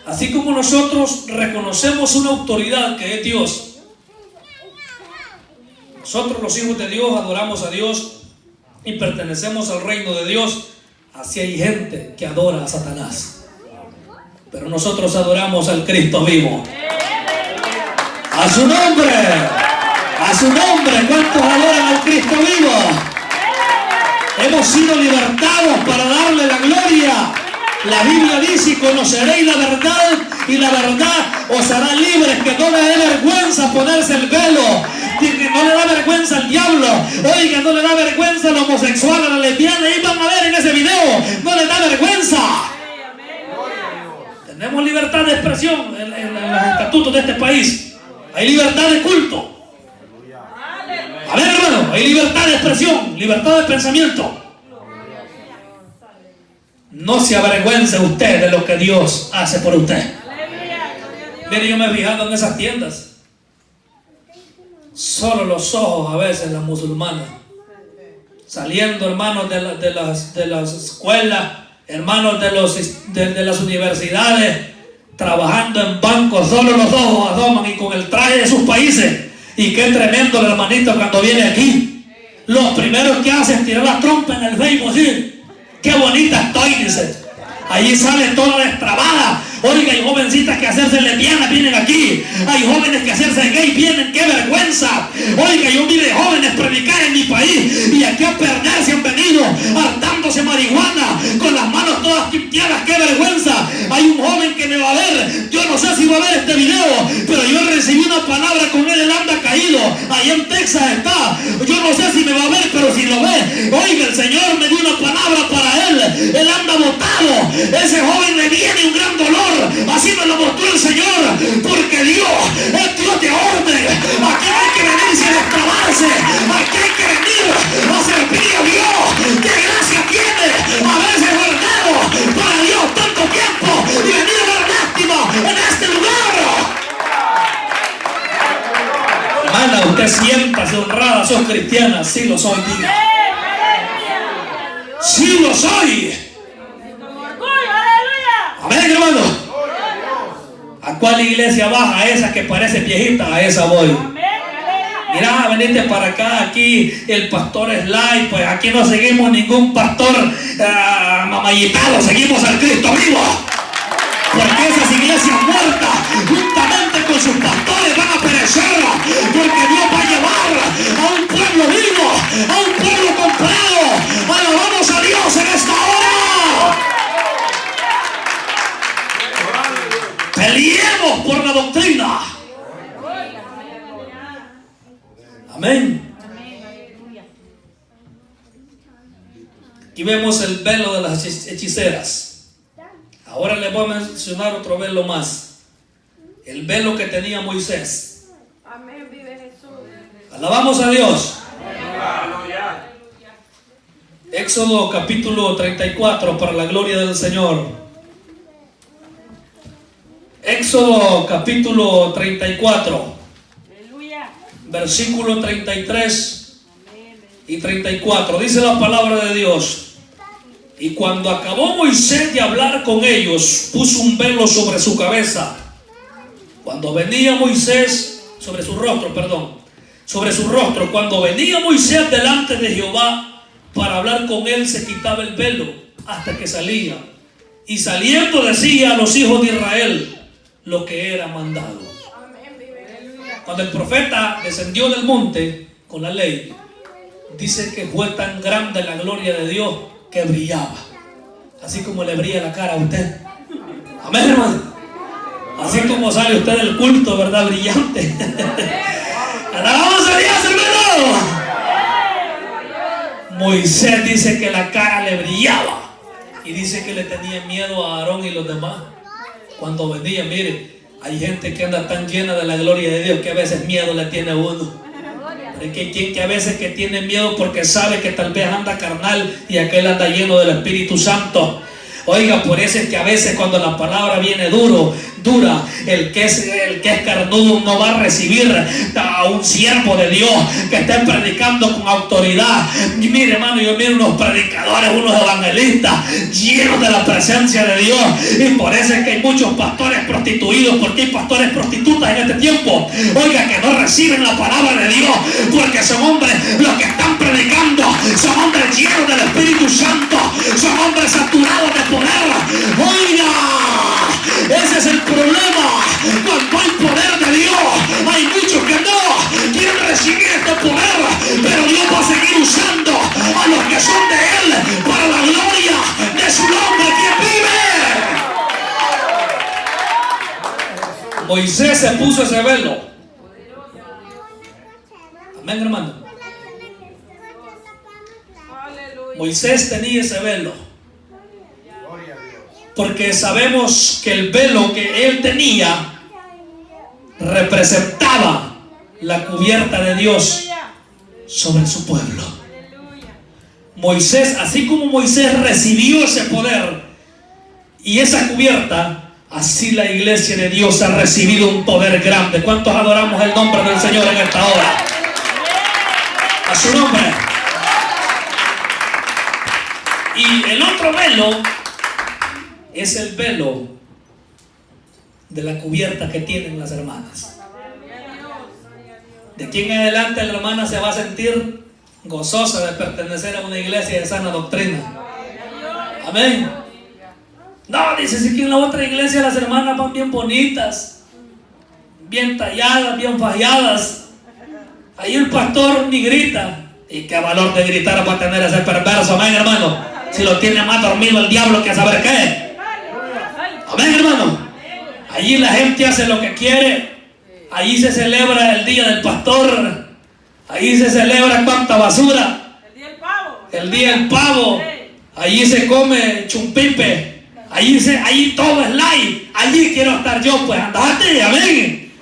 S1: Así como nosotros reconocemos una autoridad que es Dios, nosotros los hijos de Dios adoramos a Dios y pertenecemos al reino de Dios. Así hay gente que adora a Satanás, pero nosotros adoramos al Cristo vivo. A su nombre, a su nombre. ¿Cuántos adoran al Cristo vivo? Hemos sido libertados para darle la gloria. La Biblia dice, y conoceréis la verdad, y la verdad os hará libres. Que no le dé vergüenza ponerse el velo, que no le da vergüenza al diablo, oiga, no le da vergüenza al homosexual, a la lesbiana. Ahí van a ver en ese video, no le da vergüenza. Tenemos libertad de expresión en los estatutos de este país. Hay libertad de culto. A ver, hermano, hay libertad de expresión, libertad de pensamiento. No se avergüence usted de lo que Dios hace por usted. Mire, yo me he fijado en esas tiendas. Solo los ojos a veces las musulmanas. Saliendo, hermanos, de las escuelas, hermanos de las universidades, trabajando en bancos, solo los ojos asoman y con el traje de sus países. Y qué tremendo el hermanito cuando viene aquí. Los primeros que hacen es tirar la trompa en el Facebook, ¿sí? Qué bonita estoy, dice. Allí sale toda destrabada. Oiga, hay jovencitas que hacerse lesbianas vienen aquí. Hay jóvenes que hacerse gay vienen. ¡Qué vergüenza! Oiga, yo vi de jóvenes predicar en mi país y aquí a perderse han venido hartándose marihuana con las manos todas quinteadas. ¡Qué vergüenza! Hay un joven que me va a ver. Yo no sé si va a ver este video, pero yo recibí una palabra con él. Él anda caído. Ahí en Texas está. Yo no sé si me va a ver, pero si lo ve, oiga, el Señor me dio una palabra para él. Él anda botado. Ese joven le viene un gran dolor. Así me lo mostró el Señor, porque Dios es Dios de orden. Aquí no hay que venirse a destrabarse, aquí hay que venir a servir a Dios. ¡Qué gracia tiene haberse guardado para Dios tanto tiempo y venir a dar lástima en este lugar! Hermana, usted siéntase honrada, sos cristiana. Sí lo soy, diga. Sí lo soy. ¿A cuál iglesia vas? A esa que parece viejita, a esa voy. Mira, venite para acá, aquí el pastor es light, pues aquí no seguimos ningún pastor mamayitado, seguimos al Cristo vivo. Porque esas iglesias muertas, juntamente con sus pastores, van a perecer. Porque Dios va a llevar a un pueblo vivo, a un pueblo comprado. Alabamos a Dios en esta hora. Peleemos por la doctrina. Amén. Aquí vemos el velo de las hechiceras. Ahora les voy a mencionar otro velo más. El velo que tenía Moisés.
S2: Amén, vive Jesús.
S1: Alabamos a Dios. Éxodo capítulo 34, para la gloria del Señor. Éxodo capítulo 34. Versículo 33 y 34. Dice la palabra de Dios: y cuando acabó Moisés de hablar con ellos, puso un velo sobre su cabeza. Cuando venía Moisés, sobre su rostro, cuando venía Moisés delante de Jehová para hablar con él, se quitaba el velo hasta que salía. Y saliendo decía a los hijos de Israel lo que era mandado. Cuando el profeta descendió del monte con la ley, dice que fue tan grande la gloria de Dios que brillaba, así como le brilla la cara a usted. Amén, hermano. Así como sale usted del culto, ¿verdad? Brillante. Alabamos a Dios, hermano. Moisés dice que la cara le brillaba y dice que le tenía miedo a Aarón y los demás. Cuando venía, mire, hay gente que anda tan llena de la gloria de Dios que a veces miedo le tiene a uno. Pero hay quien que a veces que tiene miedo porque sabe que tal vez anda carnal y aquel anda lleno del Espíritu Santo. Oiga, por eso es que a veces cuando la palabra viene dura, el que es carnudo no va a recibir a un siervo de Dios que esté predicando con autoridad. Y mire, hermano, yo miro unos predicadores, unos evangelistas llenos de la presencia de Dios. Y por eso es que hay muchos pastores prostituidos, porque hay pastores prostitutas en este tiempo. Oiga, que no reciben la palabra de Dios, porque son hombres, los que están predicando, son hombres llenos del Espíritu Santo, son hombres saturados de poder. Oiga, ese es el problema. Cuando hay poder de Dios, hay muchos que no quieren recibir este poder, pero Dios va a seguir usando a los que son de Él para la gloria de su nombre que vive. Moisés se puso ese velo. Amén, hermano. Moisés tenía ese velo, porque sabemos que el velo que él tenía representaba la cubierta de Dios sobre su pueblo. Moisés, así como Moisés recibió ese poder y esa cubierta, así la iglesia de Dios ha recibido un poder grande. ¿Cuántos adoramos el nombre del Señor en esta hora? A su nombre. Y el otro velo es el velo de la cubierta que tienen las hermanas. De aquí en adelante la hermana se va a sentir gozosa de pertenecer a una iglesia de sana doctrina. Amén. No, dice, si aquí en la otra iglesia las hermanas van bien bonitas, bien talladas, bien falladas. Ahí el pastor ni grita. ¿Y qué valor de gritar va a tener ese perverso? Amén, hermano. Si lo tiene más dormido el diablo que a saber qué. Amén, hermano. Allí la gente hace lo que quiere. Allí se celebra el día del pastor. Allí se celebra cuánta basura. El día del pavo. Allí se come chumpipe. Allí todo es light. Allí quiero estar yo, pues andate, amén.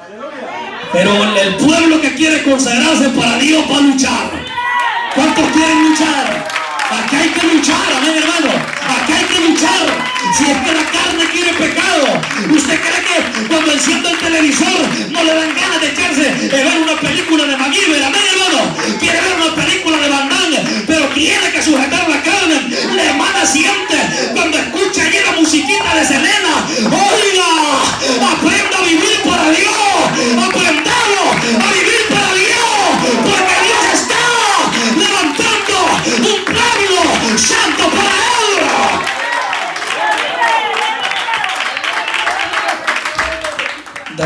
S1: Pero el pueblo que quiere consagrarse para Dios va a luchar. ¿Cuántos quieren luchar? Aquí hay que luchar, amén, hermano. Aquí hay que luchar. Si es que la carne quiere pecado, ¿usted cree que cuando enciende el televisor no le dan ganas de echarse de ver una película de MacGyver? Amén, hermano. Quiere ver una película de Van Damme, pero tiene que sujetar la carne. La hermana siente cuando escucha allí la musiquita de Selena. Oiga, aprenda a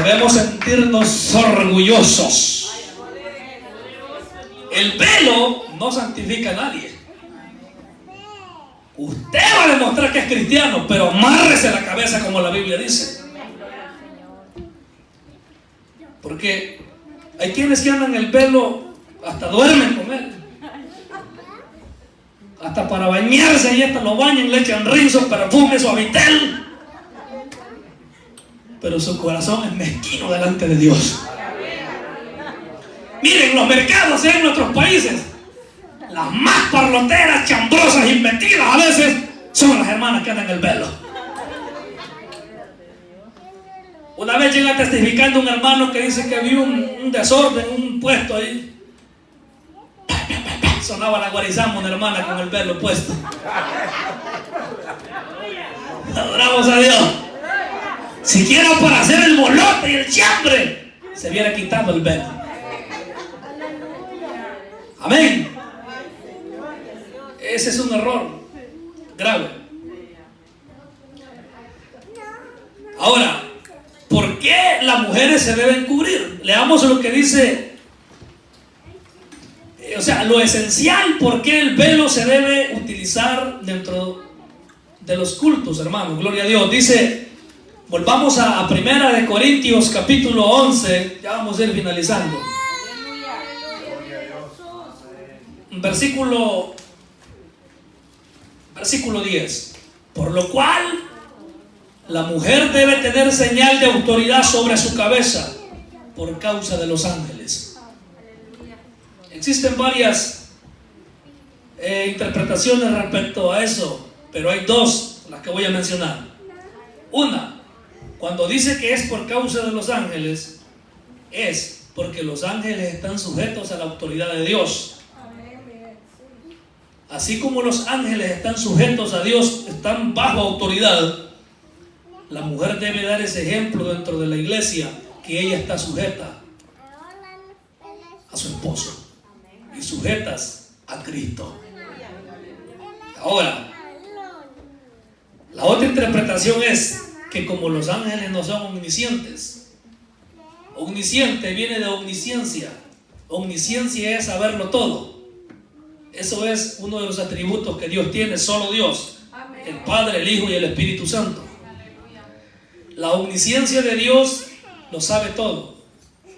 S1: debemos sentirnos orgullosos. El velo no santifica a nadie. Usted va a demostrar que es cristiano, pero amárrese la cabeza como la Biblia dice. Porque hay quienes que andan el velo, hasta duermen con él. Hasta para bañarse, y hasta lo bañan, le echan rinzo, perfume, suavitel. Pero su corazón es mezquino delante de Dios. Miren, los mercados en nuestros países, las más parloteras, chambrosas y metidas a veces son las hermanas que andan en el velo. Una vez llega testificando un hermano que dice que vio un desorden, un puesto ahí. Sonaba la guarizama una hermana con el velo puesto. Adoramos a Dios. Siquiera para hacer el bolote y el chambre se viera quitando el velo. Amén. Ese es un error grave. Ahora, ¿por qué las mujeres se deben cubrir? Leamos lo que dice, o sea, lo esencial, por qué el velo se debe utilizar dentro de los cultos, hermanos. Gloria a Dios. Dice, volvamos a Primera de Corintios capítulo 11, ya vamos a ir finalizando. Versículo 10. Por lo cual la mujer debe tener señal de autoridad sobre su cabeza por causa de los ángeles. Existen varias interpretaciones respecto a eso, pero hay dos las que voy a mencionar. Una, cuando dice que es por causa de los ángeles, es porque los ángeles están sujetos a la autoridad de Dios. Así como los ángeles están sujetos a Dios, están bajo autoridad, la mujer debe dar ese ejemplo dentro de la iglesia, que ella está sujeta a su esposo y sujetas a Cristo. Ahora, la otra interpretación es que como los ángeles no son omniscientes, omnisciente viene de omnisciencia. Omnisciencia es saberlo todo. Eso es uno de los atributos que Dios tiene, solo Dios, el Padre, el Hijo y el Espíritu Santo. La omnisciencia de Dios lo sabe todo.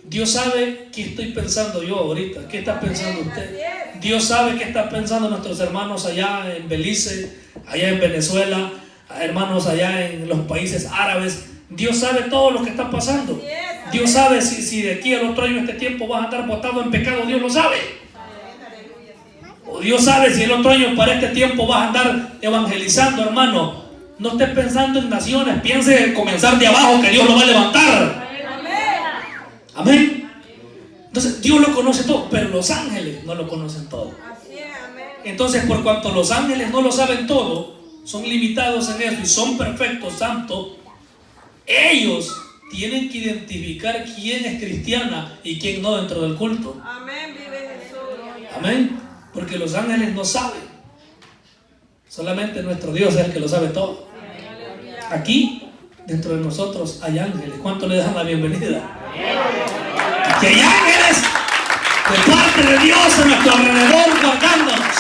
S1: Dios sabe qué estoy pensando yo ahorita, qué está pensando usted. Dios sabe qué están pensando nuestros hermanos allá en Belice, allá en Venezuela, hermanos allá en los países árabes. Dios sabe todo lo que está pasando. Dios sabe si de aquí al otro año este tiempo vas a andar botado en pecado. Dios lo sabe. O Dios sabe si el otro año para este tiempo vas a andar evangelizando, hermano. No estés pensando en naciones, piense en comenzar de abajo, que Dios lo va a levantar. Amén. Entonces Dios lo conoce todo, pero los ángeles no lo conocen todo. Entonces, por cuanto los ángeles no lo saben todo, son limitados en eso y son perfectos, santos, ellos tienen que identificar quién es cristiana y quién no dentro del culto.
S2: Amén, vive Jesús.
S1: Amén. Porque los ángeles no saben. Solamente nuestro Dios es el que lo sabe todo. Aquí, dentro de nosotros, hay ángeles. ¿Cuánto le dan la bienvenida? Que hay ángeles de parte de Dios a nuestro alrededor guardándonos.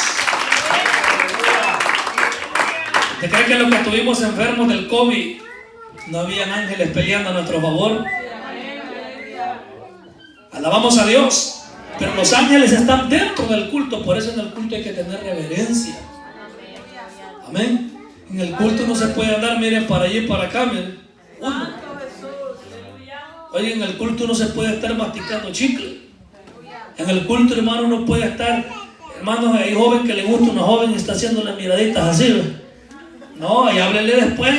S1: ¿Te crees que los que estuvimos enfermos del COVID no habían ángeles peleando a nuestro favor? Alabamos a Dios. Pero los ángeles están dentro del culto, por eso en el culto hay que tener reverencia. Amén. En el culto no se puede andar, miren, para allí y para acá, miren. Uno. Oye, en el culto no se puede estar masticando chicle. En el culto, hermano, no puede estar, hermanos, hay joven que le gusta una joven y está haciéndole miraditas así, ¿ve? No, y háblele después.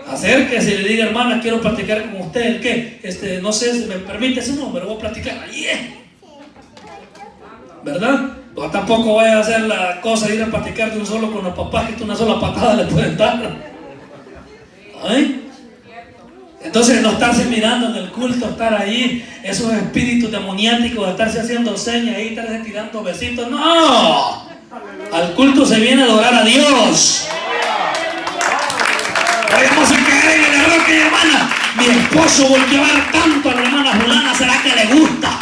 S1: Acérquese y le diga, hermana, quiero platicar con usted. ¿El qué? No sé si me permite ese número, voy a platicar. ¡Ahí! ¿Verdad? O tampoco vaya a hacer la cosa de ir a platicar de un solo con los papás, que una sola patada le pueden dar. ¿Ay? Entonces, no estarse mirando en el culto, estar ahí, esos espíritus demoniáticos, de estarse haciendo señas ahí, estarse tirando besitos. ¡No! Al culto se viene a adorar a Dios. Vamos a caer en el error, que hermana. mi esposo volvió a ver tanto a la hermana fulana, ¿será que le gusta?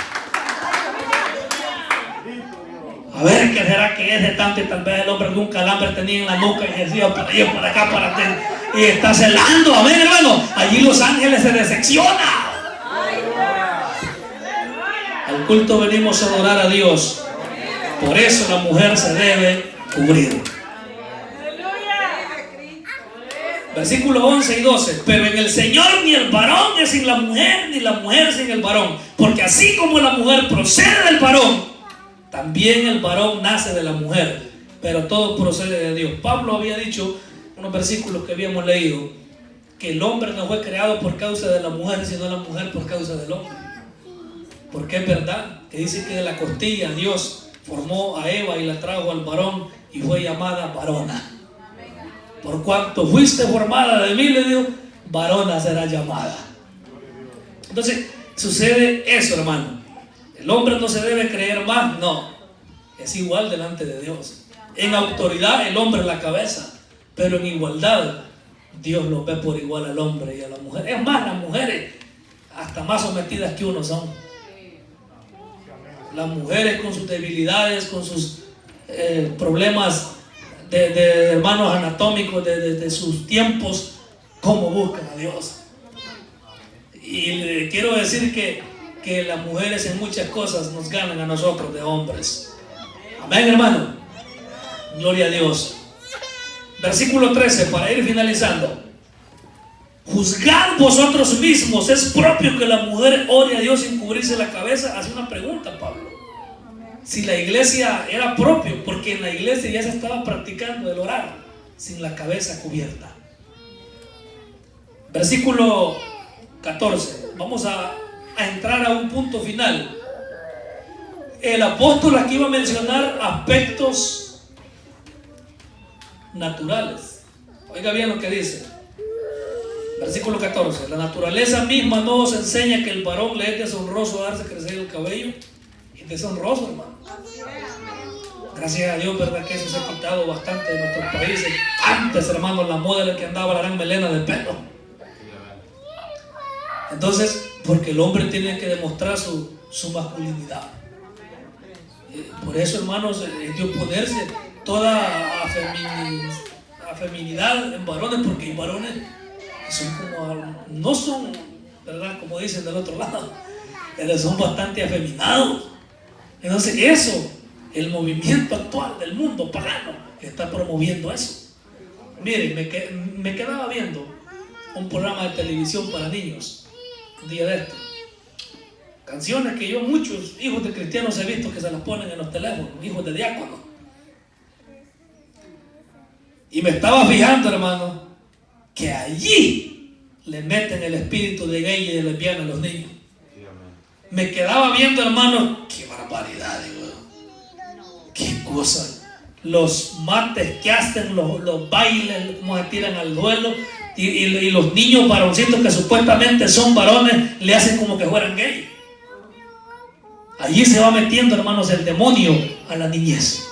S1: A ver, ¿qué será que es de tanto? Y tal vez el hombre algún calambre tenía en la nuca y decía para allá, para acá, para ti. Y está celando, amén, hermano. Allí los ángeles se decepcionan. Al culto venimos a adorar a Dios. Por eso la mujer se debe cubrir. Versículos 11 y 12. Pero en el Señor ni el varón es sin la mujer, ni la mujer sin el varón. Porque así como la mujer procede del varón, también el varón nace de la mujer. Pero todo procede de Dios. Pablo había dicho, unos versículos que habíamos leído, que el hombre no fue creado por causa de la mujer, sino la mujer por causa del hombre. Porque es verdad que dice que de la costilla Dios formó a Eva y la trajo al varón y fue llamada varona. Por cuanto fuiste formada de mí, le digo, varona será llamada. Entonces sucede eso, hermano. El hombre no se debe creer más, no. Es igual delante de Dios. En autoridad el hombre es la cabeza, pero en igualdad Dios lo ve por igual al hombre y a la mujer. Es más, las mujeres hasta más sometidas que uno son. Las mujeres con sus debilidades, con sus problemas de hermanos anatómicos, de sus tiempos, cómo buscan a Dios. Y le quiero decir que las mujeres en muchas cosas nos ganan a nosotros de hombres. Amén, hermano. Gloria a Dios. Versículo 13, para ir finalizando. Juzgad vosotros mismos, ¿es propio que la mujer ore a Dios sin cubrirse la cabeza? Hace una pregunta, Pablo. Si la iglesia era propio, porque en la iglesia ya se estaba practicando el orar sin la cabeza cubierta. Versículo 14. Vamos a entrar a un punto final. El apóstol aquí va a mencionar aspectos naturales. Oiga bien lo que dice. Versículo 14. La naturaleza misma no os enseña que el varón le es deshonroso darse crecer el cabello. Y deshonroso, hermano. Gracias a Dios, verdad que eso se ha quitado bastante de nuestros países. Antes, hermano, la moda era que andaba la gran melena de pelo. Entonces, porque el hombre tiene que demostrar su masculinidad. Por eso, hermanos, es de oponerse toda feminidad en varones, porque hay varones que son como, no son, ¿verdad? Como dicen del otro lado, pero son bastante afeminados. Entonces eso, el movimiento actual del mundo pagano está promoviendo eso. Miren, me quedaba viendo un programa de televisión para niños un día de esto. Canciones que yo, muchos hijos de cristianos he visto que se las ponen en los teléfonos, hijos de diáconos. Y me estaba fijando, hermano, que allí le meten el espíritu de gay y de lesbiana a los niños. Me quedaba viendo, hermano, qué barbaridad, digo. Qué cosa. Los mates que hacen, los bailes, cómo se tiran al duelo. Y los niños varoncitos que supuestamente son varones, le hacen como que fueran gay. Allí se va metiendo, hermanos, el demonio a la niñez.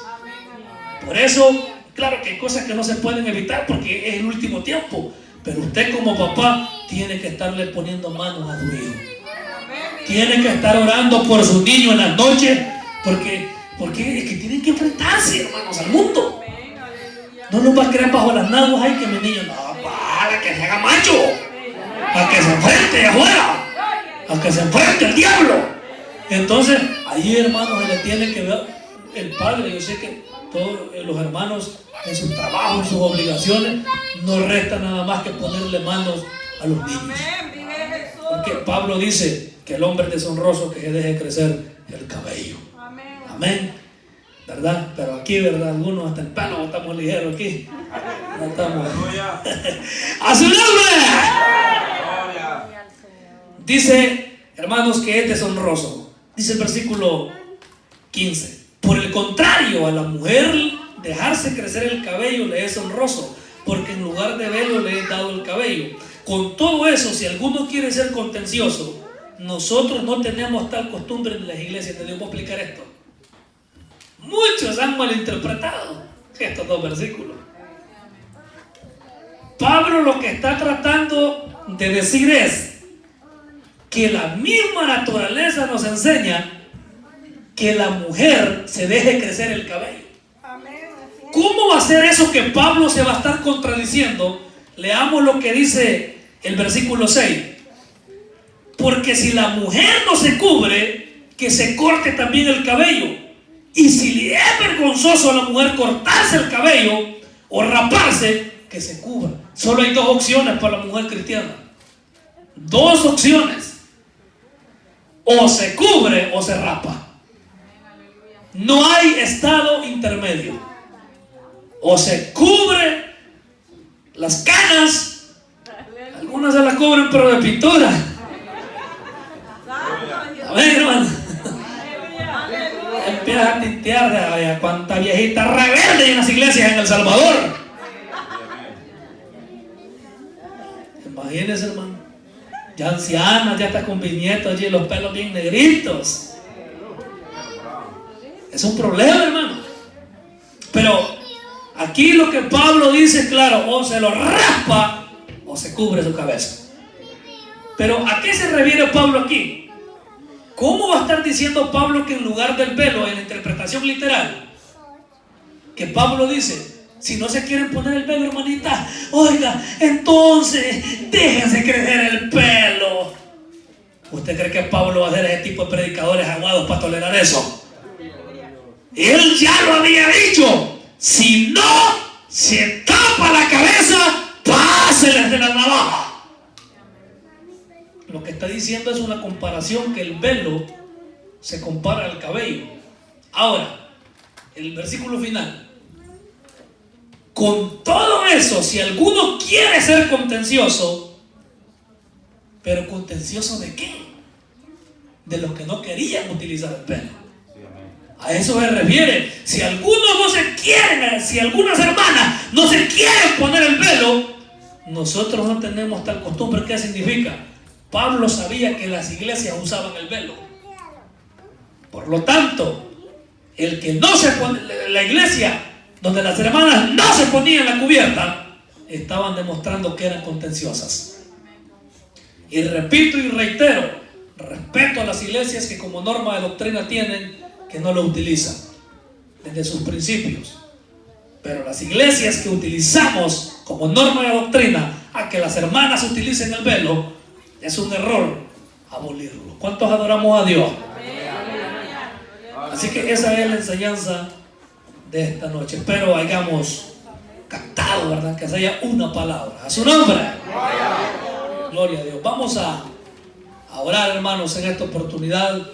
S1: Por eso, claro que hay cosas que no se pueden evitar porque es el último tiempo. Pero usted como papá tiene que estarle poniendo manos a su hijo. Tiene que estar orando por su niño en las noches, porque es que tienen que enfrentarse, hermanos, al mundo. No nos va a creer bajo las nalgas, ay, que mi niño, no, para que se haga macho, a que se enfrente afuera, a que se enfrente el diablo. Entonces, ahí, hermanos, se le tiene que ver el padre. Yo sé que todos los hermanos en sus trabajos, en sus obligaciones, no resta nada más que ponerle manos a los niños. Porque Pablo dice que el hombre es deshonroso que se deje crecer el cabello. Amén. ¿Verdad? Pero aquí, ¿verdad? Algunos hasta el pelo estamos ligeros aquí. No estamos. ¡A su nombre! Dice, hermanos, que es deshonroso. Dice el versículo 15. Por el contrario, a la mujer dejarse crecer el cabello le es honroso, porque en lugar de velo le es dado el cabello. Con todo eso, si alguno quiere ser contencioso, nosotros no tenemos tal costumbre en las iglesias. Te debo explicar esto. Muchos han malinterpretado estos dos versículos. Pablo lo que está tratando de decir es que la misma naturaleza nos enseña que la mujer se deje crecer el cabello. ¿Cómo va a ser eso que Pablo se va a estar contradiciendo? Leamos lo que dice el versículo 6. Porque si la mujer no se cubre, que se corte también el cabello. Y si le es vergonzoso a la mujer cortarse el cabello o raparse, que se cubra. Solo hay dos opciones para la mujer cristiana. Dos opciones. O se cubre o se rapa. No hay estado intermedio. O se cubre las canas. Algunas se las cubren pero de pintura. A ver, hermano. Empiezas a tintear. Cuánta viejita rebelde hay en las iglesias en El Salvador. Imagínense, hermano. Ya ancianas, ya está con bisnietos allí, los pelos bien negritos. Es un problema, hermano. Pero aquí lo que Pablo dice es claro: o se lo raspa o se cubre su cabeza. Pero ¿a qué se refiere Pablo aquí? ¿Cómo va a estar diciendo Pablo que en lugar del velo, en la interpretación literal, que Pablo dice, si no se quieren poner el velo, hermanita, oiga, entonces déjense crecer el pelo? ¿Usted cree que Pablo va a ser ese tipo de predicadores aguados para tolerar eso? Él ya lo había dicho: si no se tapa la cabeza, páseles de la navaja. Lo que está diciendo es una comparación, que el velo se compara al cabello. Ahora, el versículo final: con todo eso, si alguno quiere ser contencioso, ¿pero contencioso de qué? De los que no querían utilizar el velo. A eso se refiere. Si algunos no se quieren, si algunas hermanas no se quieren poner el velo, nosotros no tenemos tal costumbre. ¿Qué significa? Pablo sabía que las iglesias usaban el velo. Por lo tanto, el que no se pone, la iglesia donde las hermanas no se ponían la cubierta, estaban demostrando que eran contenciosas. Y repito y reitero, respeto a las iglesias que como norma de doctrina tienen que no lo utilizan desde sus principios. Pero las iglesias que utilizamos como norma de doctrina a que las hermanas utilicen el velo, es un error abolirlo. ¿Cuántos adoramos a Dios? Así que esa es la enseñanza de esta noche. Espero hayamos captado, ¿verdad? Que haya una palabra. A su nombre. Gloria a Dios. Vamos a orar, hermanos, en esta oportunidad.